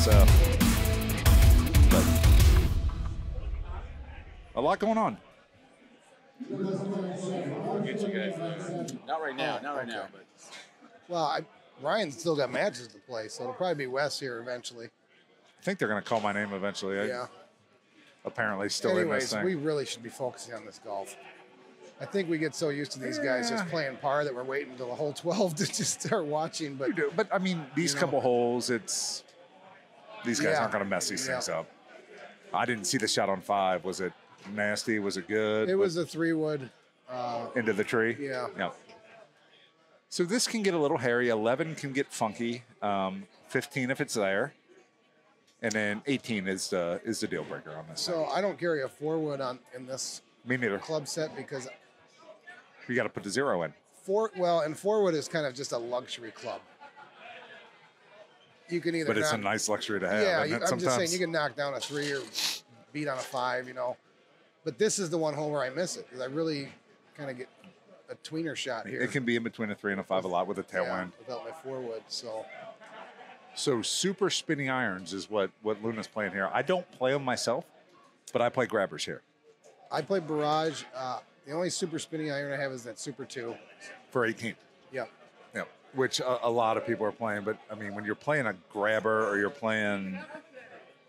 So, but a lot going on. Get you guys not right now, not right now. But Well, Ryan's still got matches to play, so it'll probably be Wes here eventually. I think they're going to call my name eventually. Yeah. Apparently still in this Anyways, thing. we really should be focusing on this golf. I think we get so used to these guys just playing par that we're waiting until the hole 12 to just start watching. But I mean, these couple holes, these guys aren't going to mess these things up. I didn't see the shot on 5. Was it nasty? Was it good? It was a 3-wood. Into the tree? Yeah. Yep. So this can get a little hairy. 11 can get funky. 15 if it's there. And then 18 is the deal breaker on this. So I don't carry a 4-wood in this Me neither. club set because You got to put the 0 in. 4-wood is kind of just a luxury club. You can either But it's a nice luxury to have. Yeah, isn't it, I'm just saying sometimes? you can knock down a 3 or beat on a 5, you know. But this is the one hole where I miss it because I really kind of get a tweener shot here. It can be in between a 3 and a 5 a lot with a tailwind. Without my 4-wood, so. So super spinning irons is what Luna's playing here. I don't play them myself, but I play grabbers here. I play barrage. The only super spinning iron I have is that Super 2. For 18. Yeah. Yeah, which a lot of people are playing. But, I mean, when you're playing a grabber or you're playing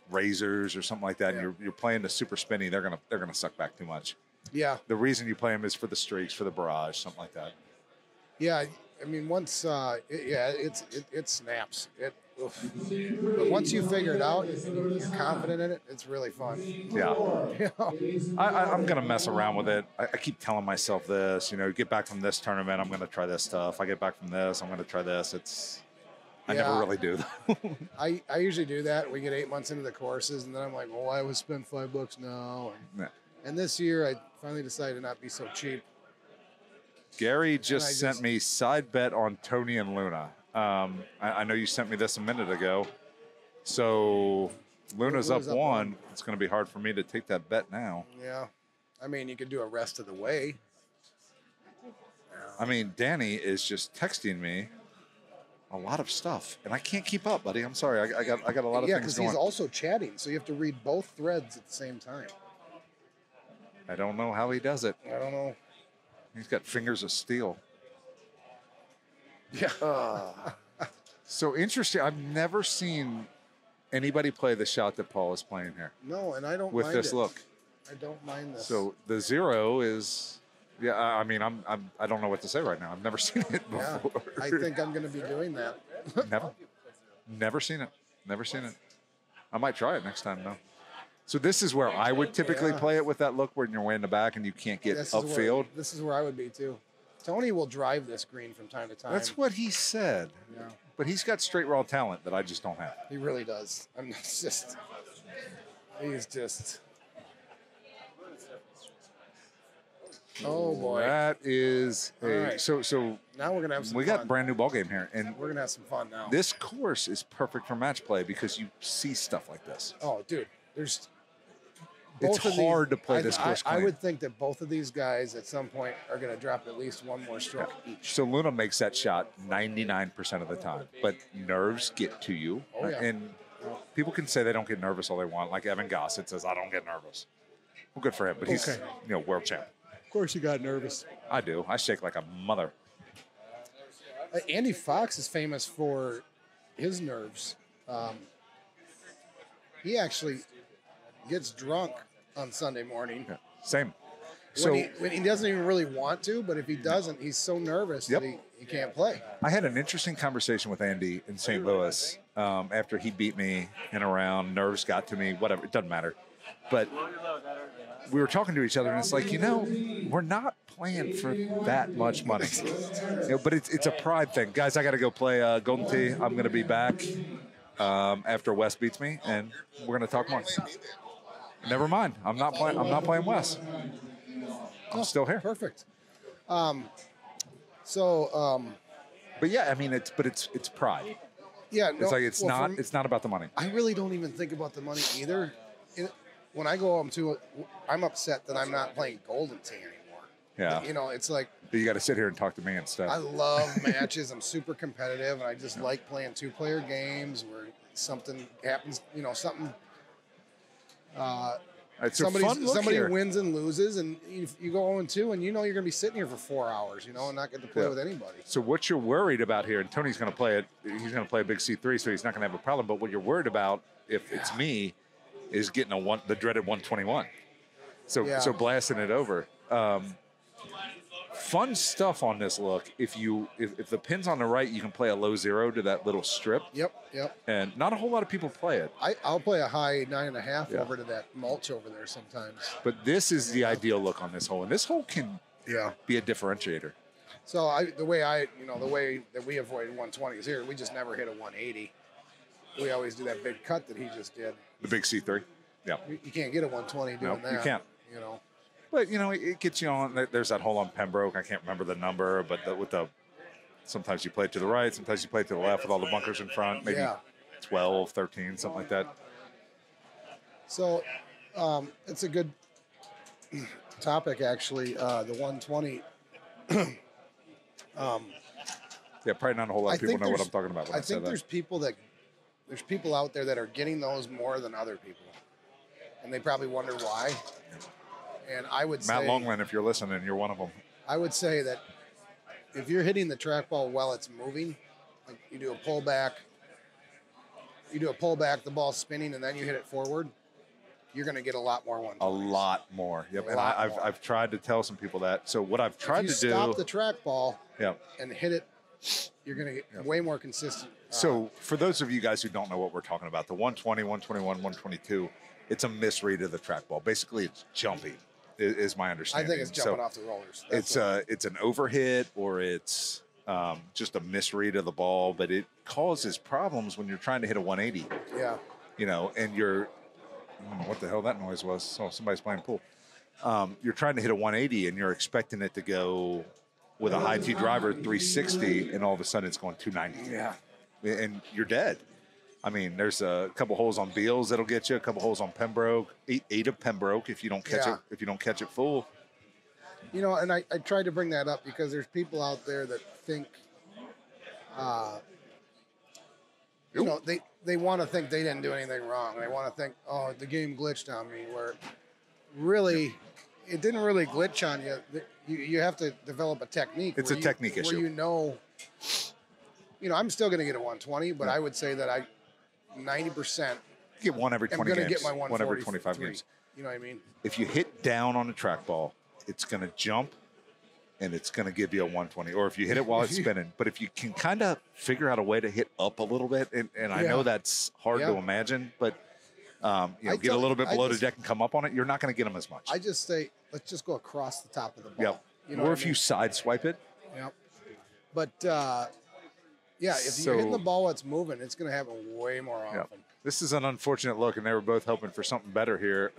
razors or something like that, and you're playing the super spinny, they're gonna suck back too much. Yeah. The reason you play them is for the streaks, for the barrage, something like that. Yeah, I mean, once, it snaps. But once you figure it out, you're confident in it, it's really fun. Yeah. I'm going to mess around with it. I keep telling myself this, get back from this tournament, I'm going to try this stuff. I get back from this, I'm going to try this. I never really do. I usually do that. We get 8 months into the courses, and then I'm like, well, I would spend $5 now. And this year, I finally decided to not be so cheap. Gary just sent me side bet on Tony and Luna. I know you sent me this a minute ago. So Luna's up 1. It's going to be hard for me to take that bet now. Yeah. I mean, you could do a rest of the way. I mean, Danny is just texting me a lot of stuff, and I can't keep up, buddy. I'm sorry. I got a lot of things going. Yeah, because he's also chatting, so you have to read both threads at the same time. I don't know how he does it. I don't know. He's got fingers of steel. Yeah. So interesting. I've never seen anybody play the shot that Paul is playing here. No, and I don't with mind this it. look. I don't mind this. So the 0 is, yeah. I mean, I don't know what to say right now. I've never seen it before. I think I'm going to be doing that. Never seen it. Never seen it. I might try it next time though. So this is where I would typically play it with that look when you're way in the back and you can't get upfield. This is where I would be too. Tony will drive this green from time to time. That's what he said. Yeah. But he's got straight raw talent that I just don't have. He really does. He's just. Oh boy. That is right. So now we're gonna have some we fun. got a brand new ball game here, and we're gonna have some fun now. This course is perfect for match play because you see stuff like this. Oh, dude, it's hard to play this course I clean. would think that both of these guys at some point are going to drop at least one more stroke each. So Luna makes that shot 99% of the time, but nerves get to you. Oh, yeah. And people can say they don't get nervous all they want. Like Evan Gossett says, I don't get nervous. Well, good for him, but he's world champ. Of course you got nervous. I do. I shake like a mother. Andy Fox is famous for his nerves. He actually gets drunk on Sunday morning. Yeah, same. When he doesn't even really want to, but if he doesn't, he's so nervous that he can't play. I had an interesting conversation with Andy in St. Louis after he beat me in a round. Nerves got to me, whatever. It doesn't matter. But we were talking to each other, and it's like, we're not playing for that much money. But it's a pride thing. Guys, I got to go play Golden Tee. I'm going to be back after Wes beats me, and we're going to talk more. Never mind. I'm not playing Wes. I'm still here. Perfect. But yeah, I mean, it's pride. Yeah, no, it's it's not about the money. I really don't even think about the money either. When I go home I'm upset that I'm not playing Golden Tee anymore. Yeah. It's like you got to sit here and talk to me and stuff. I love matches. I'm super competitive, and I just like playing 2-player games where something happens, something. It's a fun look Somebody here. wins and loses, and you go 0-2, and you're going to be sitting here for 4 hours, and not get to play with anybody. So what you're worried about here, and Tony's going to play it. He's going to play a big C3, so he's not going to have a problem. But what you're worried about, if it's me, is getting the dreaded 121. So blasting it over. Fun stuff on this look. If the pin's on the right, you can play a low 0 to that little strip. Yep. And not a whole lot of people play it. I'll play a high 9.5 over to that mulch over there sometimes. But this is the ideal look on this hole, and this hole can be a differentiator. So the way that we avoid 120s here, we just never hit a 180. We always do that big cut that he just did. The big C3. Yeah. You can't get a 120 doing that. You can't. But, it gets you on. There's that hole on Pembroke. I can't remember the number, but sometimes you play it to the right, sometimes you play it to the left with all the bunkers in front, maybe 12, 13, something like that. So it's a good topic, actually, the 120. Probably not a whole lot of people know what I'm talking about when I say that. There's people out there that are getting those more than other people, and they probably wonder why. And I would say, Matt Longland, if you're listening, you're one of them. I would say that if you're hitting the trackball while it's moving, like you do a pullback, the ball's spinning, and then you hit it forward, you're going to get a lot more 120s. A lot more. Yep. And I've tried to tell some people that. So what I've tried to do. Stop the trackball and hit it, you're going to get way more consistent. So for those of you guys who don't know what we're talking about, the 120, 121, 122, it's a misread of the trackball. Basically, it's jumping. Is my understanding. I think it's jumping off the rollers. It's an overhit or it's just a misread of the ball, but it causes problems when you're trying to hit a 180. Yeah. And you're I don't know what the hell that noise was. Oh, somebody's playing pool. You're trying to hit a 180 and you're expecting it to go with a high T driver 360, and all of a sudden it's going 290. Yeah. And you're dead. I mean, there's a couple holes on Beals that'll get you, a couple holes on Pembroke, eight of Pembroke if you don't catch it. If you don't catch it full. And I tried to bring that up because there's people out there that think, they want to think they didn't do anything wrong. They want to think, oh, the game glitched on me. Where really, it didn't really glitch on you. You have to develop a technique. It's a technique issue. Where I'm still going to get a 120, but I would say that 90%. Get one every 20 games. I'm going to get my 140. One every 25 games. You know what I mean? If you hit down on a trackball, it's going to jump and it's going to give you a 120. Or if you hit it while it's spinning. But if you can kind of figure out a way to hit up a little bit, and I know that's hard to imagine, but get a little bit below the deck and come up on it, you're not going to get them as much. I just say, let's just go across the top of the ball. Yep. Or if you side swipe it. Yep. But, if you're hitting the ball while it's moving, it's going to happen way more often. Yep. This is an unfortunate look, and they were both hoping for something better here.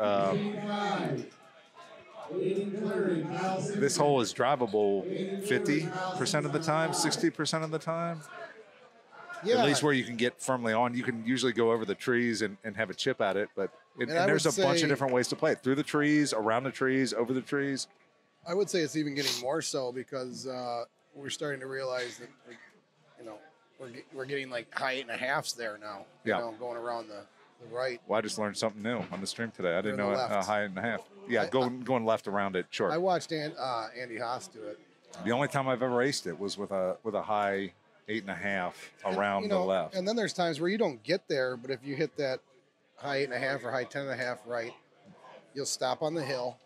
This hole is drivable 50% of the time, 60% of the time. Yeah. At least where you can get firmly on. You can usually go over the trees and have a chip at it, but there's a bunch of different ways to play it. Through the trees, around the trees, over the trees. I would say it's even getting more so because we're starting to realize that, we're getting like high 8.5s there now. Going around the right. Well, I just learned something new on the stream today. I didn't know high 8.5. Yeah, going left around it. Sure. I watched Andy Haas do it. The only time I've ever aced it was with a high 8.5 around the left. And then there's times where you don't get there, but if you hit that high 8.5 or high 10.5 right, you'll stop on the hill.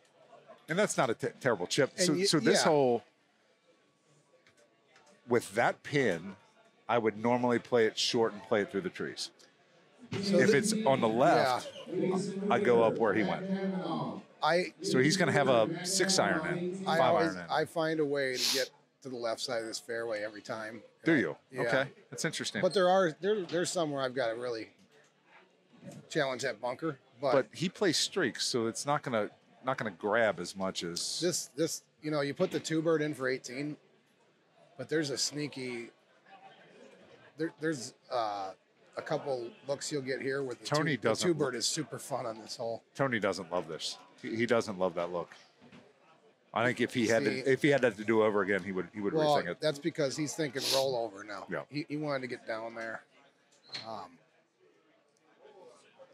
And that's not a terrible chip. So this hole, with that pin, I would normally play it short and play it through the trees. So if it's on the left, I go up where he went. So he's going to have a 6-iron in, 5-iron in. I find a way to get to the left side of this fairway every time. Do you? Yeah. Okay, that's interesting. But there's some where I've got to really challenge that bunker. But he plays streaks, so it's not going to grab as much as this. You put the 2-bird in for 18, but there's a sneaky. There's a couple looks you'll get here with the 2-bird is super fun on this hole. Tony doesn't love this. He doesn't love that look. I think if he had that to do over again, he would rethink it. That's because he's thinking rollover now. Yeah. He wanted to get down there.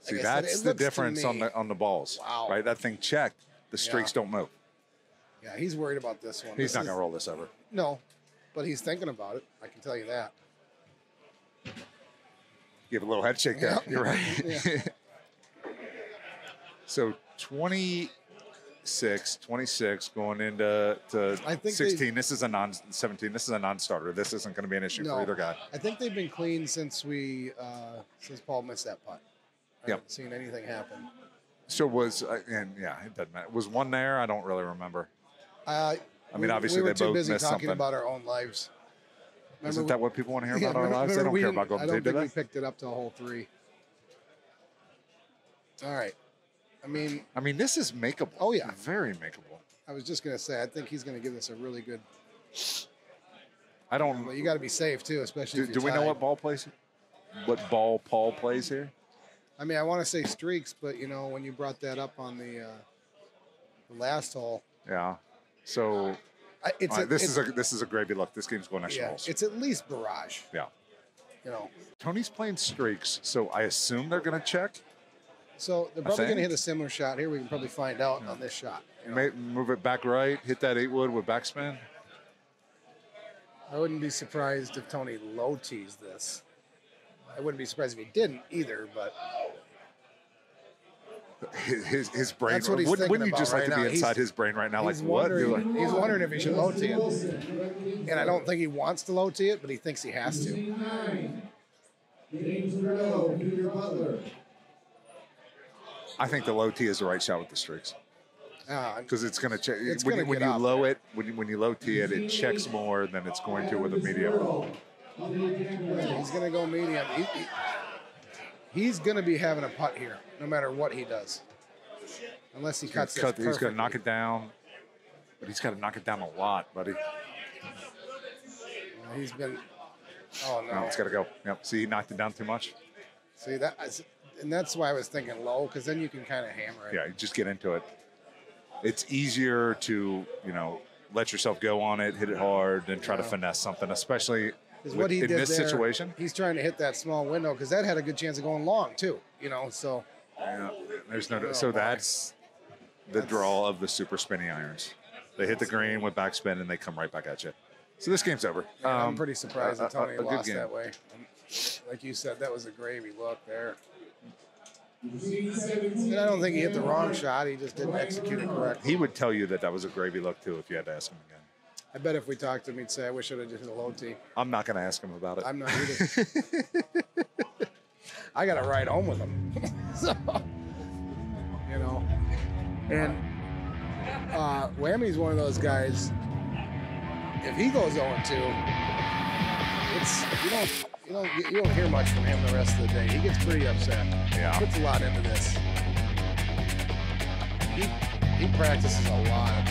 See, like I said, that's it the looks to difference on me- the balls. Wow. Right? That thing checked. The streaks don't move. Yeah, he's worried about this one. He's not going to roll this over. No, but he's thinking about it. I can tell you that. Give a little head shake there. Yep. You're right. Yeah. So 26 going into I think 16. This is a 17. This is a non-starter. This isn't going to be an issue No, for either guy. I think they've been clean since since Paul missed that putt. I Yep. haven't seen anything happen. So was and yeah, it doesn't matter. Was one there? I don't really remember. I mean, obviously we were they too both busy missed talking something. about our own lives. Isn't that what people want to hear Yeah, about our lives? They remember don't we care didn't- about Golden I don't Tate, do think they? we picked it up to a hole 3. All right. I mean, this is makeable. Oh, yeah. Very makeable. I was just gonna say, I think he's gonna give this a really good. I don't. But you got to be safe too, especially. Do, if you're do we know tied. what ball plays? What ball Paul plays here? I mean, I want to say streaks, but when you brought that up on the last hole, Yeah. So it's this is a gravy look. This game's going extra yeah, holes. it's at least barrage. Yeah. Tony's playing streaks, so I assume they're going to check. So they're probably going to think. hit a similar shot here. We can probably find out on this shot. Move it back right, hit that 8-wood with backspin. I wouldn't be surprised if Tony low tees this. I wouldn't be surprised if he didn't either, but his brain. That's what he's Wouldn't thinking you just about like to right be now. inside his brain right now? Like he's what? wondering, he's wondering if he should low tee it. And I don't think he wants to low tee it, but he thinks he has to. I think the low tee is the right shot with the streaks. Because it's going to check. When you low it, when you low tee it, it checks more than it's going to with a medium. He's going to go medium. He's going to be having a putt here, no matter what he does. Unless he cuts it. He's going to knock it down. But he's got to knock it down a lot, buddy. He's been. Oh, no. No, it's got to go. Yep. See, he knocked it down too much. See, and that's why I was thinking low, because then you can kind of hammer it. Yeah, you just get into it. It's easier to, let yourself go on it, hit it hard, than try to finesse something, especially in this situation. He's trying to hit that small window, because that had a good chance of going long, too. So. Yeah, there's no. So that's the draw of the super spinny irons. They hit the green with backspin, and they come right back at you. So this game's over. Yeah, I'm pretty surprised that Tony lost game. that way. Like you said, that was a gravy look there. And I don't think he hit the wrong shot. He just didn't execute it correctly. He would tell you that was a gravy look, too, if you had to ask him again. I bet if we talked to him, he'd say, I wish I'd have just hit a low tee. I'm not going to ask him about it. I'm not either. I got to ride home with him. So, And Whammy's one of those guys, if he goes 0-2, you don't hear much from him the rest of the day. He gets pretty upset. Yeah. He puts a lot into this. He practices a lot.